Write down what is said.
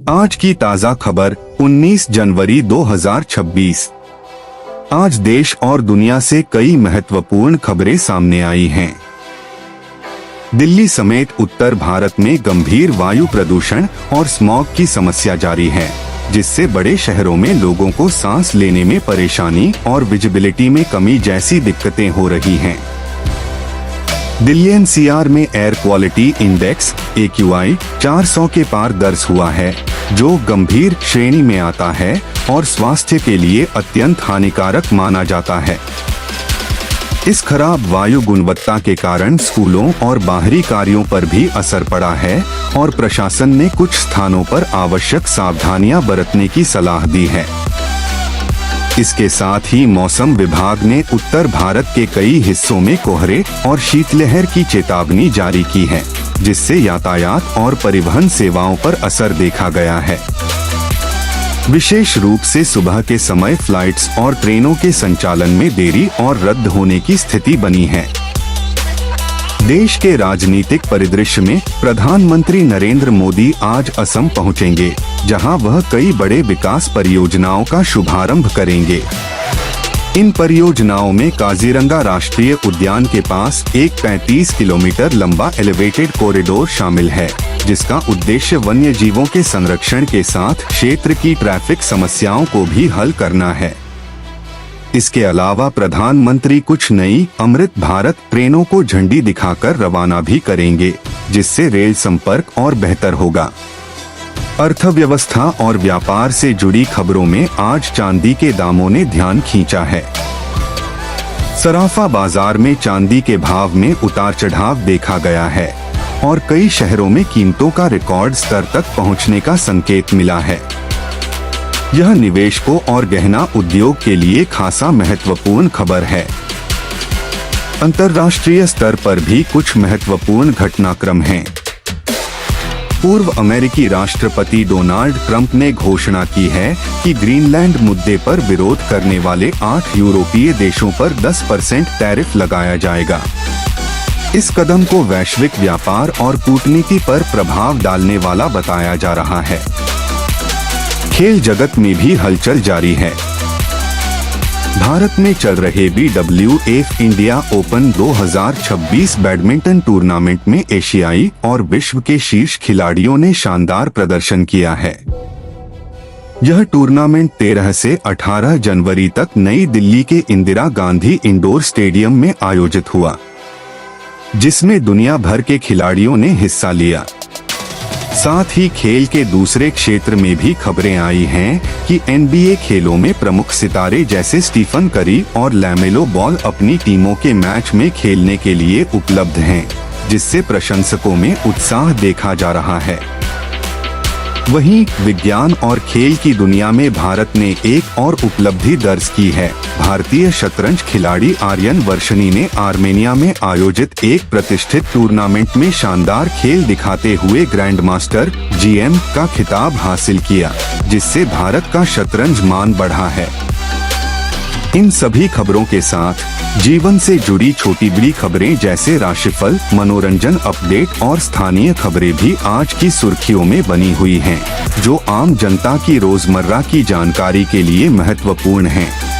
आज की ताज़ा खबर 19 जनवरी 2026। आज देश और दुनिया से कई महत्वपूर्ण खबरें सामने आई हैं। दिल्ली समेत उत्तर भारत में गंभीर वायु प्रदूषण और स्मॉग की समस्या जारी है, जिससे बड़े शहरों में लोगों को सांस लेने में परेशानी और विजिबिलिटी में कमी जैसी दिक्कतें हो रही हैं। दिल्ली एनसीआर में एयर क्वालिटी इंडेक्स AQI 400 के पार दर्ज हुआ है, जो गंभीर श्रेणी में आता है और स्वास्थ्य के लिए अत्यंत हानिकारक माना जाता है। इस खराब वायु गुणवत्ता के कारण स्कूलों और बाहरी कार्यों पर भी असर पड़ा है और प्रशासन ने कुछ स्थानों पर आवश्यक सावधानियां बरतने की सलाह दी है। इसके साथ ही मौसम विभाग ने उत्तर भारत के कई हिस्सों में कोहरे और शीतलहर की चेतावनी जारी की है, जिससे यातायात और परिवहन सेवाओं पर असर देखा गया है। विशेष रूप से सुबह के समय फ्लाइट्स और ट्रेनों के संचालन में देरी और रद्द होने की स्थिति बनी है। देश के राजनीतिक परिदृश्य में प्रधानमंत्री नरेंद्र मोदी आज असम पहुंचेंगे, जहां वह कई बड़े विकास परियोजनाओं का शुभारंभ करेंगे। इन परियोजनाओं में काजीरंगा राष्ट्रीय उद्यान के पास एक 35 किलोमीटर लंबा एलिवेटेड कॉरिडोर शामिल है, जिसका उद्देश्य वन्य जीवों के संरक्षण के साथ क्षेत्र की ट्रैफिक समस्याओं को भी हल करना है। इसके अलावा प्रधानमंत्री कुछ नई अमृत भारत ट्रेनों को झंडी दिखाकर रवाना भी करेंगे, जिससे रेल संपर्क और बेहतर होगा। अर्थव्यवस्था और व्यापार से जुड़ी खबरों में आज चांदी के दामों ने ध्यान खींचा है। सराफा बाजार में चांदी के भाव में उतार चढ़ाव देखा गया है और कई शहरों में कीमतों का रिकॉर्ड स्तर तक पहुंचने का संकेत मिला है। यह निवेशकों और गहना उद्योग के लिए खासा महत्वपूर्ण खबर है। अंतर्राष्ट्रीय स्तर पर भी कुछ महत्वपूर्ण घटनाक्रम हैं। पूर्व अमेरिकी राष्ट्रपति डोनाल्ड ट्रंप ने घोषणा की है कि ग्रीनलैंड मुद्दे पर विरोध करने वाले 8 यूरोपीय देशों पर 10% टैरिफ लगाया जाएगा। इस कदम को वैश्विक व्यापार और कूटनीति पर प्रभाव डालने वाला बताया जा रहा है। खेल जगत में भी हलचल जारी है। भारत में चल रहे BWF India open 2026 badminton tournament में एशियाई और विश्व के शीर्ष खिलाड़ियों ने शानदार प्रदर्शन किया है। यह टूर्नामेंट 13 से 18 जनवरी तक नई दिल्ली के इंदिरा गांधी इंडोर स्टेडियम में आयोजित हुआ, जिसमें दुनिया भर के खिलाड़ियों ने हिस्सा लिया। साथ ही खेल के दूसरे क्षेत्र में भी खबरें आई हैं कि NBA खेलों में प्रमुख सितारे जैसे स्टीफन करी और लैमेलो बॉल अपनी टीमों के मैच में खेलने के लिए उपलब्ध हैं, जिससे प्रशंसकों में उत्साह देखा जा रहा है। वहीं विज्ञान और खेल की दुनिया में भारत ने एक और उपलब्धि दर्ज की है। भारतीय शतरंज खिलाड़ी आर्यन वर्षनी ने आर्मेनिया में आयोजित एक प्रतिष्ठित टूर्नामेंट में शानदार खेल दिखाते हुए ग्रैंड मास्टर GM का खिताब हासिल किया, जिससे भारत का शतरंज मान बढ़ा है। इन सभी खबरों के साथ जीवन से जुड़ी छोटी बड़ी खबरें जैसे राशिफल, मनोरंजन अपडेट और स्थानीय खबरें भी आज की सुर्खियों में बनी हुई हैं, जो आम जनता की रोजमर्रा की जानकारी के लिए महत्वपूर्ण हैं।